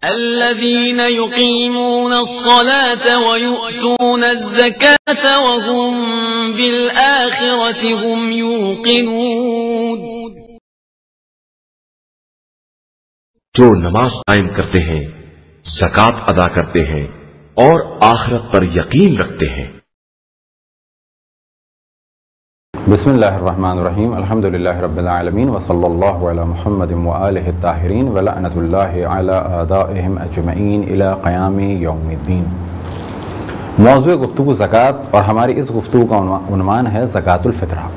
الذين يقيمون الصلاة ويؤتون الزكاة وهم بالآخرة هم يوقنون. جو نماز قائم کرتے ہیں، زکوٰۃ ادا کرتے ہیں اور آخرت پر یقین رکھتے ہیں. بسم اللہ الرحمن الرحیم. الحمدللہ رب العالمین وصلی اللہ علی محمد وآلہ الطاہرین ولعنۃ اللہ علی اعدائہم اجمعین الی قیام یوم الدین. موضوع گفتگو زکوٰۃ اور ہماری اس گفتگو کا عنوان ہے زکوٰۃ الفطرہ.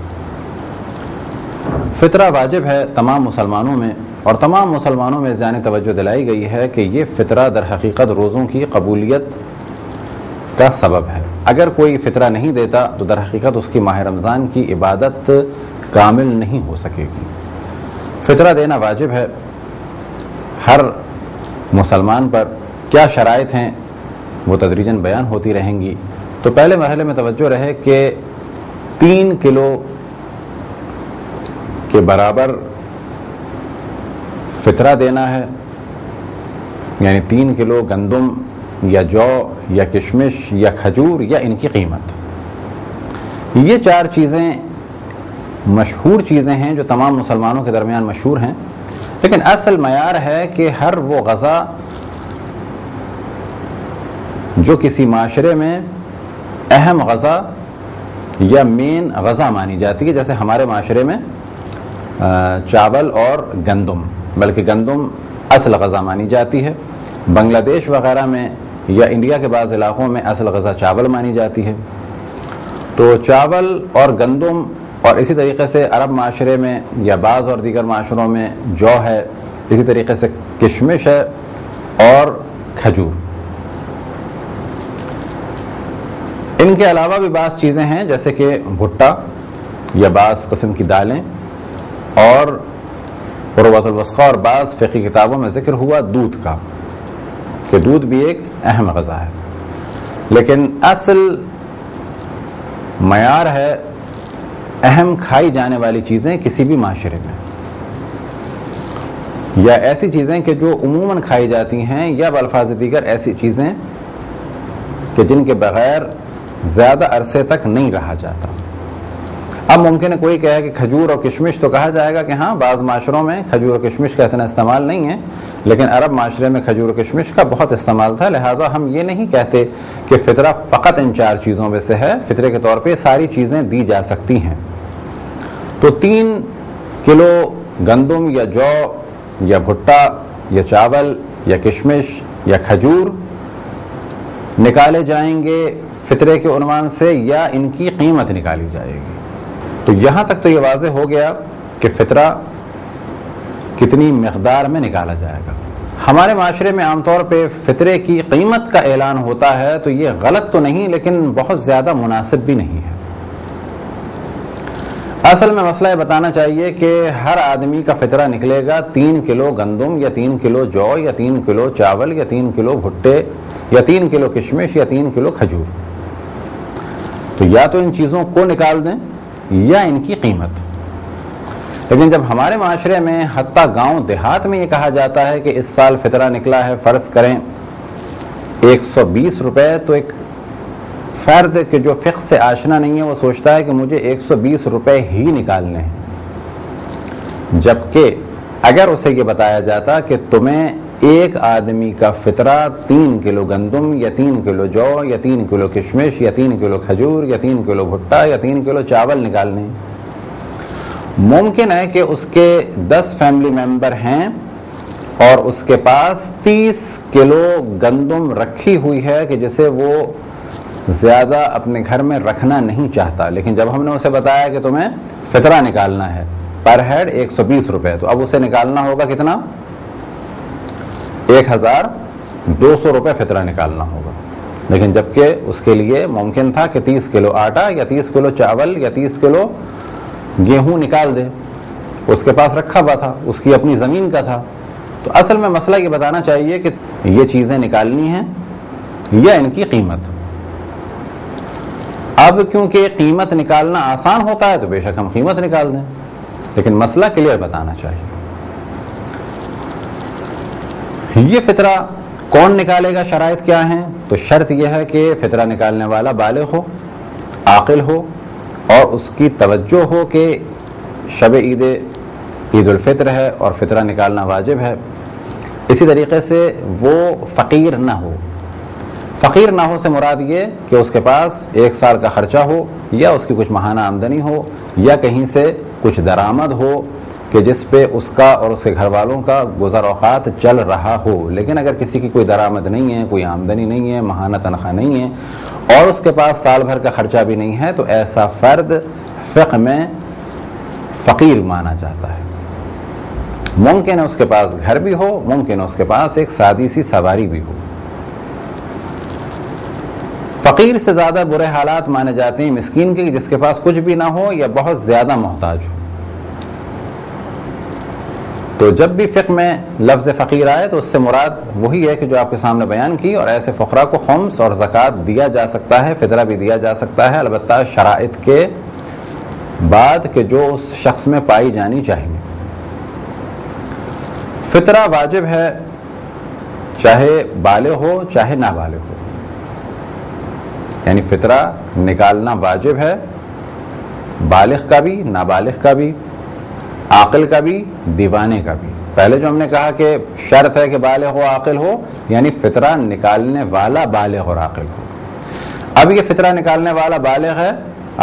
فطرہ واجب ہے تمام مسلمانوں میں، اور تمام مسلمانوں میں ذہنی توجہ دلائی گئی ہے کہ یہ فطرہ در حقیقت روزوں کی قبولیت کا سبب ہے. اگر کوئی فطرہ نہیں دیتا تو در حقیقت اس کی ماہ رمضان کی عبادت کامل نہیں ہو سکے گی. فطرہ دینا واجب ہے ہر مسلمان پر. کیا شرائط ہیں وہ تدریجاً بیان ہوتی رہیں گی. تو پہلے مرحلے میں توجہ رہے کہ 3 کلو کے برابر فطرہ دینا ہے، یعنی 3 کلو گندم یا جو یا کشمش یا کھجور یا ان کی قیمت. یہ 4 چیزیں مشہور چیزیں ہیں جو تمام مسلمانوں کے درمیان مشہور ہیں، لیکن اصل معیار ہے کہ ہر وہ غذا جو کسی معاشرے میں اہم غذا یا مین غذا مانی جاتی ہے، جیسے ہمارے معاشرے میں چاول اور گندم، بلکہ گندم اصل غذا مانی جاتی ہے. بنگلہ دیش وغیرہ میں یا انڈیا کے بعض علاقوں میں اصل غذا چاول مانی جاتی ہے. تو چاول اور گندم، اور اسی طریقے سے عرب معاشرے میں یا بعض اور دیگر معاشروں میں جو ہے، اسی طریقے سے کشمش ہے اور کھجور. ان کے علاوہ بھی بعض چیزیں ہیں جیسے کہ بھٹا یا بعض قسم کی دالیں، اور عروۃ الوثقی اور بعض فقہی کتابوں میں ذکر ہوا دودھ کا، کہ دودھ بھی ایک اہم غذا ہے. لیکن اصل معیار ہے اہم کھائی جانے والی چیزیں کسی بھی معاشرے میں، یا ایسی چیزیں کہ جو عموماً کھائی جاتی ہیں، یا بالفاظ دیگر ایسی چیزیں کہ جن کے بغیر زیادہ عرصے تک نہیں رہا جاتا. اب ممکن ہے کوئی کہے کہ کھجور اور کشمش، تو کہا جائے گا کہ ہاں بعض معاشروں میں کھجور اور کشمش کا اتنا استعمال نہیں ہے، لیکن عرب معاشرے میں کھجور و کشمش کا بہت استعمال تھا. لہذا ہم یہ نہیں کہتے کہ فطرہ فقط ان 4 چیزوں میں سے ہے. فطرے کے طور پہ ساری چیزیں دی جا سکتی ہیں. تو 3 کلو گندم یا جو یا بھٹا یا چاول یا کشمش یا کھجور نکالے جائیں گے فطرے کے عنوان سے، یا ان کی قیمت نکالی جائے گی. تو یہاں تک تو یہ واضح ہو گیا کہ فطرہ کتنی مقدار میں نکالا جائے گا. ہمارے معاشرے میں عام طور پہ فطرے کی قیمت کا اعلان ہوتا ہے، تو یہ غلط تو نہیں لیکن بہت زیادہ مناسب بھی نہیں ہے. اصل میں مسئلہ یہ بتانا چاہیے کہ ہر آدمی کا فطرہ نکلے گا 3 کلو گندم یا 3 کلو جو یا 3 کلو چاول یا 3 کلو بھٹے یا 3 کلو کشمش یا 3 کلو کھجور. تو یا تو ان چیزوں کو نکال دیں یا ان کی قیمت. لیکن جب ہمارے معاشرے میں حتیٰ گاؤں دیہات میں یہ کہا جاتا ہے کہ اس سال فطرہ نکلا ہے فرض کریں 120 روپے، تو ایک فرد کہ جو فقہ سے آشنا نہیں ہے وہ سوچتا ہے کہ مجھے 120 روپے ہی نکالنے ہیں. جبکہ اگر اسے یہ بتایا جاتا کہ تمہیں ایک آدمی کا فطرہ 3 کلو گندم یا 3 کلو جو یا 3 کلو کشمش یا 3 کلو کھجور یا 3 کلو بھٹا یا 3 کلو چاول نکالنے، ممکن ہے کہ اس کے 10 فیملی ممبر ہیں اور اس کے پاس 30 کلو گندم رکھی ہوئی ہے کہ جسے وہ زیادہ اپنے گھر میں رکھنا نہیں چاہتا. لیکن جب ہم نے اسے بتایا کہ تمہیں فطرہ نکالنا ہے پر ہیڈ 120 روپے، تو اب اسے نکالنا ہوگا کتنا؟ 1200 روپے فطرہ نکالنا ہوگا. لیکن جبکہ اس کے لیے ممکن تھا کہ 30 کلو آٹا یا 30 کلو چاول یا 30 کلو گیہوں نکال دے، اس کے پاس رکھا ہوا تھا، اس کی اپنی زمین کا تھا. تو اصل میں مسئلہ یہ بتانا چاہیے کہ یہ چیزیں نکالنی ہیں یا ان کی قیمت. اب کیونکہ قیمت نکالنا آسان ہوتا ہے تو بے شک ہم قیمت نکال دیں، لیکن مسئلہ کلیئر بتانا چاہیے. یہ فطرہ کون نکالے گا؟ شرائط کیا ہیں؟ تو شرط یہ ہے کہ فطرہ نکالنے والا بالغ ہو، عاقل ہو، اور اس کی توجہ ہو کہ شب عید الفطر ہے اور فطرہ نکالنا واجب ہے۔ اسی طریقے سے وہ فقیر نہ ہو۔ فقیر نہ ہو سے مراد یہ کہ اس کے پاس 1 سال کا خرچہ ہو، یا اس کی کچھ ماہانہ آمدنی ہو، یا کہیں سے کچھ درآمد ہو کہ جس پہ اس کا اور اس کے گھر والوں کا گزر اوقات چل رہا ہو۔ لیکن اگر کسی کی کوئی درآمد نہیں ہے، کوئی آمدنی نہیں ہے، ماہانہ تنخواہ نہیں ہے، اور اس کے پاس سال بھر کا خرچہ بھی نہیں ہے، تو ایسا فرد فقہ میں فقیر مانا جاتا ہے۔ ممکن ہے اس کے پاس گھر بھی ہو، ممکن ہے اس کے پاس ایک سادی سی سواری بھی ہو۔ فقیر سے زیادہ برے حالات مانے جاتے ہیں مسکین کے، جس کے پاس کچھ بھی نہ ہو یا بہت زیادہ محتاج ہو۔ تو جب بھی فقہ میں لفظ فقیر آئے تو اس سے مراد وہی ہے کہ جو آپ کے سامنے بیان کی، اور ایسے فقراء کو خمس اور زکوٰۃ دیا جا سکتا ہے، فطرہ بھی دیا جا سکتا ہے، البتہ شرائط کے بعد کہ جو اس شخص میں پائی جانی چاہیے۔ فطرہ واجب ہے چاہے بالغ ہو چاہے نابالغ ہو، یعنی فطرہ نکالنا واجب ہے، بالغ کا بھی، نابالغ کا بھی، عاقل کا بھی، دیوانے کا بھی۔ پہلے جو ہم نے کہا کہ شرط ہے کہ بالغ ہو عاقل ہو، یعنی فطرہ نکالنے والا بالغ اور عاقل ہو۔ اب یہ فطرہ نکالنے والا بالغ ہے،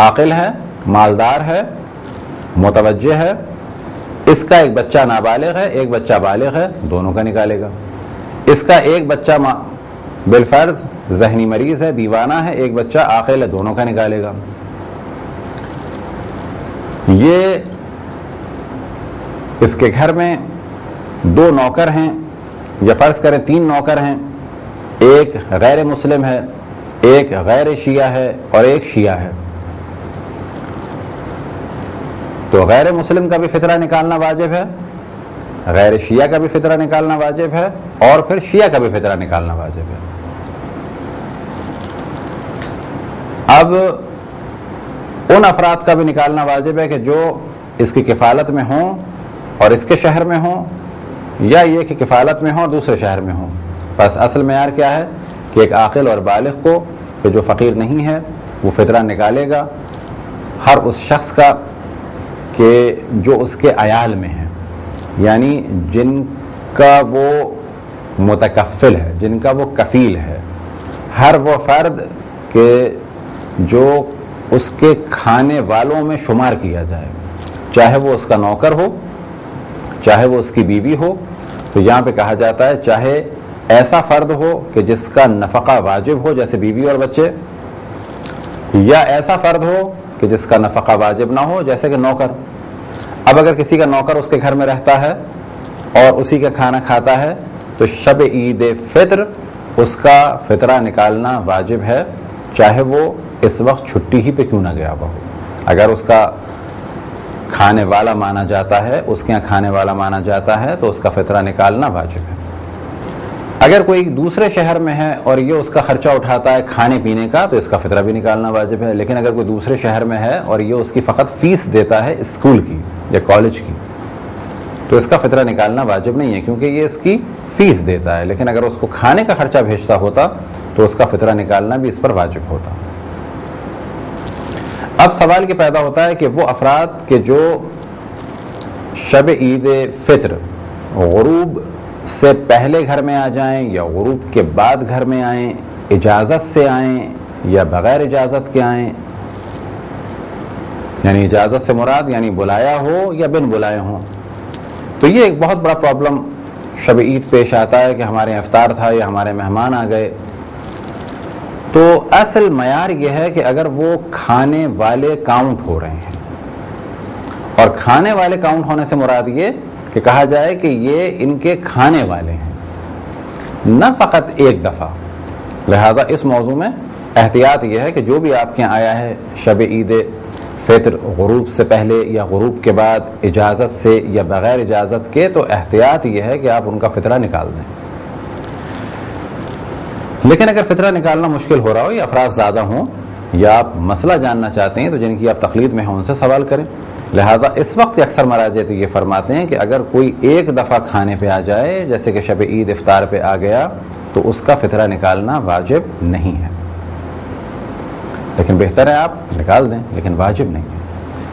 عاقل ہے، مالدار ہے، متوجہ ہے، اس کا ایک بچہ نابالغ ہے، ایک بچہ بالغ ہے، دونوں کا نکالے گا۔ اس کا ایک بچہ بالفرض ذہنی مریض ہے، دیوانہ ہے، ایک بچہ عاقل ہے، دونوں کا نکالے گا۔ یہ اس کے گھر میں 2 نوکر ہیں، یا فرض کریں 3 نوکر ہیں، ایک غیر مسلم ہے، ایک غیر شیعہ ہے اور ایک شیعہ ہے۔ تو غیر مسلم کا بھی فطرہ نکالنا واجب ہے، غیر شیعہ کا بھی فطرہ نکالنا واجب ہے، اور پھر شیعہ کا بھی فطرہ نکالنا واجب ہے۔ اب ان افراد کا بھی نکالنا واجب ہے کہ جو اس کی کفالت میں ہوں اور اس کے شہر میں ہوں، یا یہ کہ کفالت میں ہوں اور دوسرے شہر میں ہوں۔ بس اصل معیار کیا ہے کہ ایک عاقل اور بالغ کو کہ جو فقیر نہیں ہے وہ فطرہ نکالے گا ہر اس شخص کا کہ جو اس کے عیال میں ہے، یعنی جن کا وہ متکفل ہے، جن کا وہ کفیل ہے، ہر وہ فرد کہ جو اس کے کھانے والوں میں شمار کیا جائے، چاہے وہ اس کا نوکر ہو چاہے وہ اس کی بیوی ہو۔ تو یہاں پہ کہا جاتا ہے چاہے ایسا فرد ہو کہ جس کا نفقہ واجب ہو جیسے بیوی اور بچے، یا ایسا فرد ہو کہ جس کا نفقہ واجب نہ ہو جیسے کہ نوکر۔ اب اگر کسی کا نوکر اس کے گھر میں رہتا ہے اور اسی کا کھانا کھاتا ہے تو شب عید فطر اس کا فطرہ نکالنا واجب ہے، چاہے وہ اس وقت چھٹی ہی پہ کیوں نہ گیا ہوا ہو۔ اگر اس کا کھانے والا مانا جاتا ہے، اس کے یہاں کھانے والا مانا جاتا ہے، تو اس کا فطرہ نکالنا واجب ہے۔ اگر کوئی دوسرے شہر میں ہے اور یہ اس کا خرچہ اٹھاتا ہے کھانے پینے کا تو اس کا فطرہ بھی نکالنا واجب ہے۔ لیکن اگر کوئی دوسرے شہر میں ہے اور یہ اس کی فقط فیس دیتا ہے اسکول کی یا کالج کی تو اس کا فطرہ نکالنا واجب نہیں ہے، کیونکہ یہ اس کی فیس دیتا ہے۔ لیکن اگر اس کو کھانے کا خرچہ بھیجتا ہوتا تو اس کا فطرہ نکالنا بھی اس پر واجب ہوتا۔ اب سوال یہ پیدا ہوتا ہے کہ وہ افراد کہ جو شب عید فطر غروب سے پہلے گھر میں آ جائیں یا غروب کے بعد گھر میں آئیں، اجازت سے آئیں یا بغیر اجازت کے آئیں، یعنی اجازت سے مراد یعنی بلایا ہو یا بن بلائے ہوں، تو یہ ایک بہت بڑا پرابلم شب عید پیش آتا ہے کہ ہمارے افطار تھا یا ہمارے مہمان آ گئے۔ تو اصل معیار یہ ہے کہ اگر وہ کھانے والے کاؤنٹ ہو رہے ہیں، اور کھانے والے کاؤنٹ ہونے سے مراد یہ کہ کہا جائے کہ یہ ان کے کھانے والے ہیں، نہ فقط ایک دفعہ۔ لہذا اس موضوع میں احتیاط یہ ہے کہ جو بھی آپ کے یہاں آیا ہے شب عید فطر غروب سے پہلے یا غروب کے بعد اجازت سے یا بغیر اجازت کے، تو احتیاط یہ ہے کہ آپ ان کا فطرہ نکال دیں۔ لیکن اگر فطرہ نکالنا مشکل ہو رہا ہو یا افراد زیادہ ہوں یا آپ مسئلہ جاننا چاہتے ہیں تو جن کی آپ تقلید میں ہیں ان سے سوال کریں، لہذا اس وقت اکثر مراجع تو یہ فرماتے ہیں کہ اگر کوئی ایک دفعہ کھانے پہ آ جائے، جیسے کہ شب عید افطار پہ آ گیا، تو اس کا فطرہ نکالنا واجب نہیں ہے، لیکن بہتر ہے آپ نکال دیں، لیکن واجب نہیں ہے،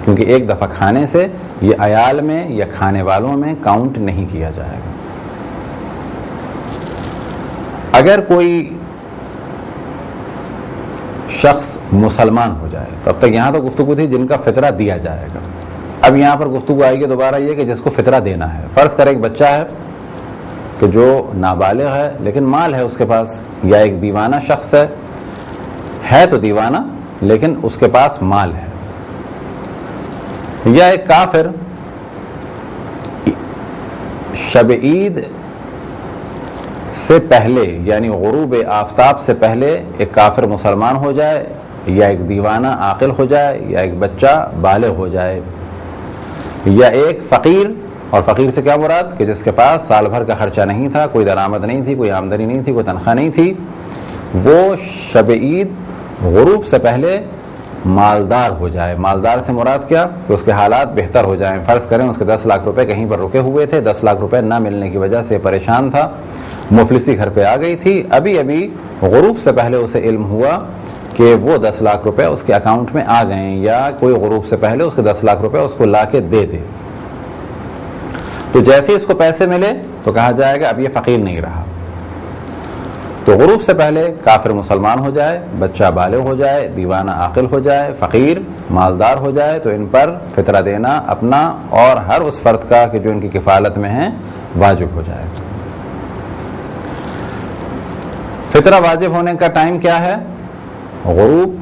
کیونکہ ایک دفعہ کھانے سے یہ عیال میں یا کھانے والوں میں کاؤنٹ نہیں کیا جائے گا۔ اگر کوئی شخص مسلمان ہو جائے، تو اب تک یہاں تو گفتگو تھی جن کا فطرہ دیا جائے گا، اب یہاں پر گفتگو آئے گی دوبارہ یہ کہ جس کو فطرہ دینا ہے۔ فرض کریں ایک بچہ ہے کہ جو نابالغ ہے لیکن مال ہے اس کے پاس، یا ایک دیوانہ شخص ہے تو دیوانہ لیکن اس کے پاس مال ہے، یا ایک کافر شب عید سے پہلے یعنی غروب آفتاب سے پہلے ایک کافر مسلمان ہو جائے، یا ایک دیوانہ عاقل ہو جائے، یا ایک بچہ بالغ ہو جائے، یا ایک فقیر، اور فقیر سے کیا مراد کہ جس کے پاس سال بھر کا خرچہ نہیں تھا، کوئی درآمد نہیں تھی، کوئی آمدنی نہیں تھی، کوئی تنخواہ نہیں تھی، وہ شب عید غروب سے پہلے مالدار ہو جائے۔ مالدار سے مراد کیا کہ اس کے حالات بہتر ہو جائیں۔ فرض کریں اس کے 10 لاکھ روپے کہیں پر رکے ہوئے تھے، 10 لاکھ روپے نہ ملنے کی وجہ سے پریشان تھا، مفلسی گھر پہ آ گئی تھی، ابھی غروب سے پہلے اسے علم ہوا کہ وہ 10 لاکھ روپے اس کے اکاؤنٹ میں آ گئے، یا کوئی غروب سے پہلے اس کے 10 لاکھ روپے اس کو لا کے دے دے، تو جیسے اس کو پیسے ملے تو کہا جائے گا اب یہ فقیر نہیں رہا۔ تو غروب سے پہلے کافر مسلمان ہو جائے، بچہ بالغ ہو جائے، دیوانہ عاقل ہو جائے، فقیر مالدار ہو جائے، تو ان پر فطرہ دینا اپنا اور ہر اس فرد کا کہ جو ان کی کفالت میں ہیں واجب ہو جائے گا۔ فطرہ واجب ہونے کا ٹائم کیا ہے؟ غروب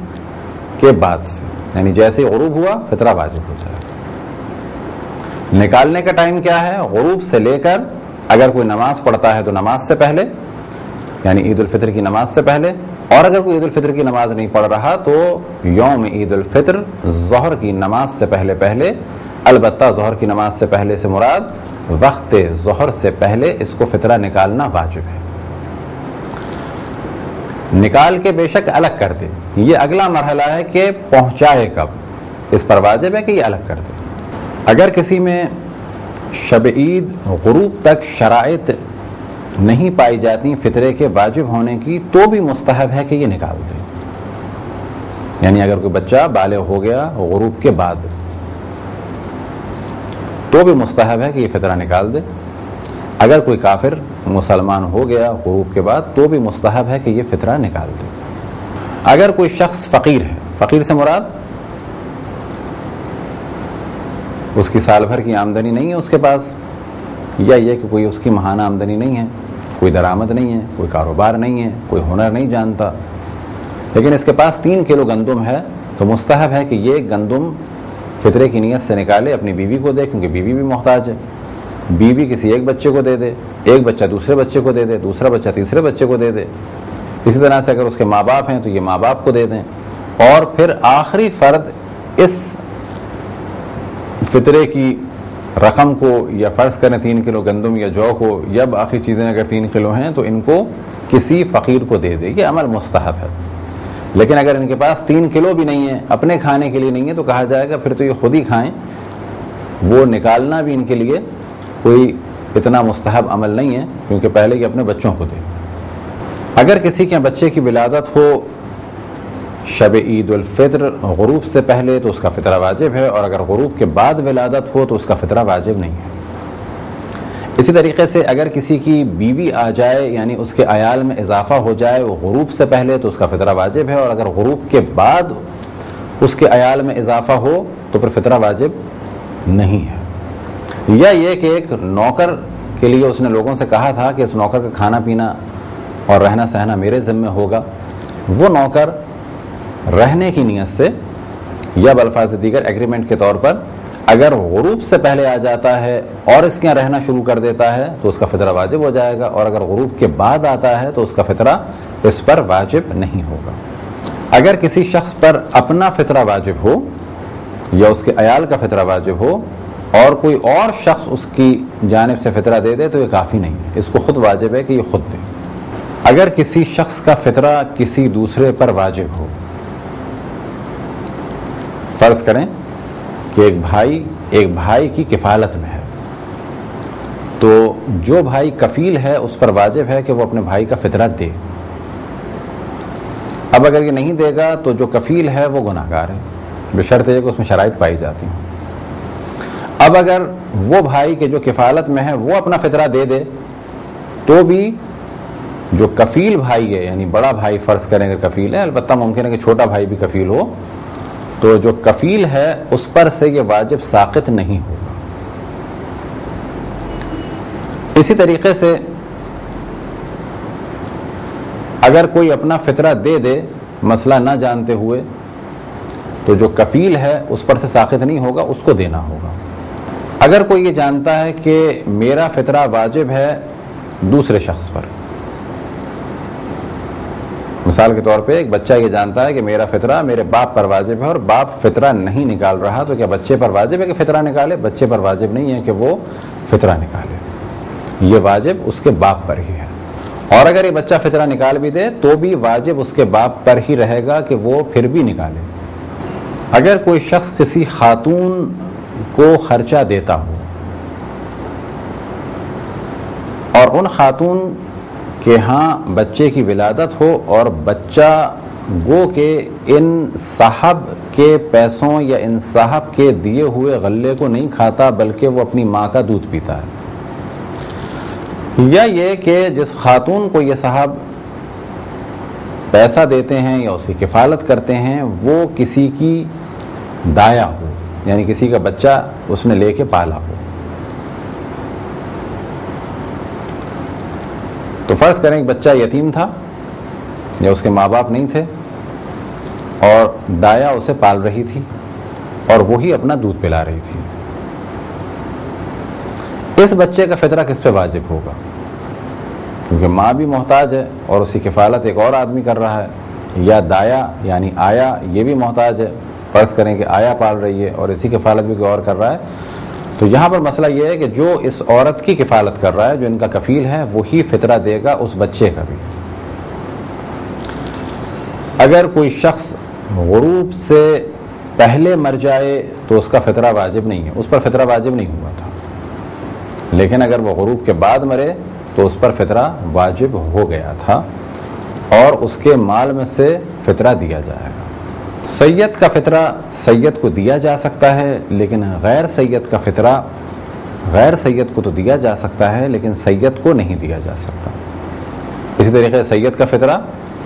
کے بعد سے، یعنی جیسے غروب ہوا فطرہ واجب ہو جائے گا۔ نکالنے کا ٹائم کیا ہے؟ غروب سے لے کر اگر کوئی نماز پڑھتا ہے تو نماز سے پہلے، یعنی عید الفطر کی نماز سے پہلے، اور اگر کوئی عید الفطر کی نماز نہیں پڑھ رہا تو یوم عید الفطر ظہر کی نماز سے پہلے، البتہ ظہر کی نماز سے پہلے سے مراد وقت ظہر سے پہلے اس کو فطرہ نکالنا واجب ہے۔ نکال کے بے شک الگ کر دے، یہ اگلا مرحلہ ہے کہ پہنچائے کب، اس پر واجب ہے کہ یہ الگ کر دے۔ اگر کسی میں شب عید غروب تک شرائط نہیں پائی جاتی فطرے کے واجب ہونے کی، تو بھی مستحب ہے کہ یہ نکال دے، یعنی اگر کوئی بچہ بالغ ہو گیا غروب کے بعد تو بھی مستحب ہے کہ یہ فطرہ نکال دے، اگر کوئی کافر مسلمان ہو گیا غروب کے بعد تو بھی مستحب ہے کہ یہ فطرہ نکال دے۔ اگر کوئی شخص فقیر ہے، فقیر سے مراد اس کی سال بھر کی آمدنی نہیں ہے اس کے پاس، یا یہ کہ کوئی اس کی ماہانہ آمدنی نہیں ہے، کوئی درآمد نہیں ہے، کوئی کاروبار نہیں ہے، کوئی ہنر نہیں جانتا، لیکن اس کے پاس 3 کلو گندم ہے، تو مستحب ہے کہ یہ گندم فطرے کی نیت سے نکالے، اپنی بیوی کو دے، کیونکہ بیوی بھی محتاج ہے، بیوی کسی ایک بچے کو دے دے، ایک بچہ دوسرے بچے کو دے دے، دوسرا بچہ تیسرے بچے کو دے دے، اسی طرح سے اگر اس کے ماں باپ ہیں تو یہ ماں باپ کو دے دیں، اور پھر آخری فرد اس فطرے کی رقم کو، یا فرض کریں 3 کلو گندم یا جو کو، یا باقی چیزیں اگر 3 کلو ہیں تو ان کو کسی فقیر کو دے دے، یہ عمل مستحب ہے۔ لیکن اگر ان کے پاس 3 کلو بھی نہیں ہے، اپنے کھانے کے لیے نہیں ہے، تو کہا جائے گا پھر تو یہ خود ہی کھائیں، وہ نکالنا بھی ان کے لیے کوئی اتنا مستحب عمل نہیں ہے، کیونکہ پہلے یہ اپنے بچوں کو دے۔ اگر کسی کے بچے کی ولادت ہو شب عید الفطر غروب سے پہلے تو اس کا فطرہ واجب ہے، اور اگر غروب کے بعد ولادت ہو تو اس کا فطرہ واجب نہیں ہے۔ اسی طریقے سے اگر کسی کی بیوی آ جائے، یعنی اس کے عیال میں اضافہ ہو جائے وہ غروب سے پہلے، تو اس کا فطرہ واجب ہے، اور اگر غروب کے بعد اس کے عیال میں اضافہ ہو تو پھر فطرہ واجب نہیں ہے۔ یا یہ کہ ایک نوکر کے لیے اس نے لوگوں سے کہا تھا کہ اس نوکر کا کھانا پینا اور رہنا سہنا میرے ذمہ ہوگا، وہ نوکر رہنے کی نیت سے یا بالفاظ دیگر ایگریمنٹ کے طور پر اگر غروب سے پہلے آ جاتا ہے اور اس کے یہاں رہنا شروع کر دیتا ہے تو اس کا فطرہ واجب ہو جائے گا، اور اگر غروب کے بعد آتا ہے تو اس کا فطرہ اس پر واجب نہیں ہوگا۔ اگر کسی شخص پر اپنا فطرہ واجب ہو یا اس کے عیال کا فطرہ واجب ہو اور کوئی اور شخص اس کی جانب سے فطرہ دے دے تو یہ کافی نہیں ہے، اس کو خود واجب ہے کہ یہ خود دے۔ اگر کسی شخص کا فطرہ کسی دوسرے پر واجب ہو، فرض کریں کہ ایک بھائی کی کفالت میں ہے، تو جو بھائی کفیل ہے اس پر واجب ہے کہ وہ اپنے بھائی کا فطرہ دے۔ اب اگر یہ نہیں دے گا تو جو کفیل ہے وہ گناہ گار ہے، بشرط یہ کہ اس میں شرائط پائی جاتی ہیں۔ اب اگر وہ بھائی کے جو کفالت میں ہے وہ اپنا فطرہ دے دے تو بھی جو کفیل بھائی ہے، یعنی بڑا بھائی فرض کریں اگر کفیل ہے، البتہ ممکن ہے کہ چھوٹا بھائی بھی کفیل ہو، تو جو کفیل ہے اس پر سے یہ واجب ساقط نہیں ہوگا۔ اسی طریقے سے اگر کوئی اپنا فطرہ دے دے مسئلہ نہ جانتے ہوئے، تو جو کفیل ہے اس پر سے ساقط نہیں ہوگا، اس کو دینا ہوگا۔ اگر کوئی یہ جانتا ہے کہ میرا فطرہ واجب ہے دوسرے شخص پر، مثال کے طور پہ ایک بچہ یہ جانتا ہے کہ میرا فطرہ میرے باپ پر واجب ہے اور باپ فطرہ نہیں نکال رہا، تو کیا بچے پر واجب ہے کہ فطرہ نکالے؟ بچے پر واجب نہیں ہے کہ وہ فطرہ نکالے، یہ واجب اس کے باپ پر ہی ہے۔ اور اگر یہ بچہ فطرہ نکال بھی دے تو بھی واجب اس کے باپ پر ہی رہے گا کہ وہ پھر بھی نکالے۔ اگر کوئی شخص کسی خاتون کو خرچہ دیتا ہو اور ان خاتون کہ ہاں بچے کی ولادت ہو اور بچہ گو کہ ان صاحب کے پیسوں یا ان صاحب کے دیے ہوئے غلے کو نہیں کھاتا بلکہ وہ اپنی ماں کا دودھ پیتا ہے، یا یہ کہ جس خاتون کو یہ صاحب پیسہ دیتے ہیں یا اس کی کفالت کرتے ہیں وہ کسی کی دایا ہو، یعنی کسی کا بچہ اس نے لے کے پالا ہو۔ تو فرض کریں کہ بچہ یتیم تھا یا اس کے ماں باپ نہیں تھے اور دایا اسے پال رہی تھی اور وہی اپنا دودھ پلا رہی تھی، اس بچے کا فطرہ کس پہ واجب ہوگا؟ کیونکہ ماں بھی محتاج ہے اور اس کی کفالت ایک اور آدمی کر رہا ہے، یا دایا یعنی آیا یہ بھی محتاج ہے، فرض کریں کہ آیا پال رہی ہے اور اسی کفالت بھی کوئی اور کر رہا ہے، تو یہاں پر مسئلہ یہ ہے کہ جو اس عورت کی کفالت کر رہا ہے، جو ان کا کفیل ہے، وہی فطرہ دے گا اس بچے کا بھی۔ اگر کوئی شخص غروب سے پہلے مر جائے تو اس کا فطرہ واجب نہیں ہے، اس پر فطرہ واجب نہیں ہوا تھا، لیکن اگر وہ غروب کے بعد مرے تو اس پر فطرہ واجب ہو گیا تھا اور اس کے مال میں سے فطرہ دیا جائے گا۔ سید کا فطرہ سید کو دیا جا سکتا ہے، لیکن غیر سید کا فطرہ غیر سید کو تو دیا جا سکتا ہے لیکن سید کو نہیں دیا جا سکتا۔ اسی طریقے سے سید کا فطرہ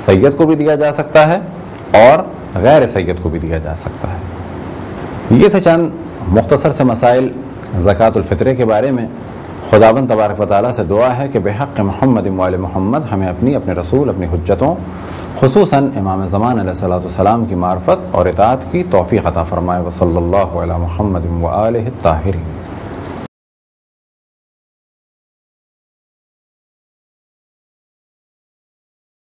سید کو بھی دیا جا سکتا ہے اور غیر سید کو بھی دیا جا سکتا ہے۔ یہ تھے چند مختصر سے مسائل زکوٰۃ الفطرے کے بارے میں۔ خداوند تبارک و تعالیٰ سے دعا ہے کہ بحق محمد و آل محمد ہمیں اپنے رسول، اپنی حجتوں، خصوصاً امام زمان علیہ الصلوۃ والسلام کی معرفت اور اطاعت کی توفیق عطا فرمائے۔ وصلی اللہ علی محمد و آلہ الطاہرین۔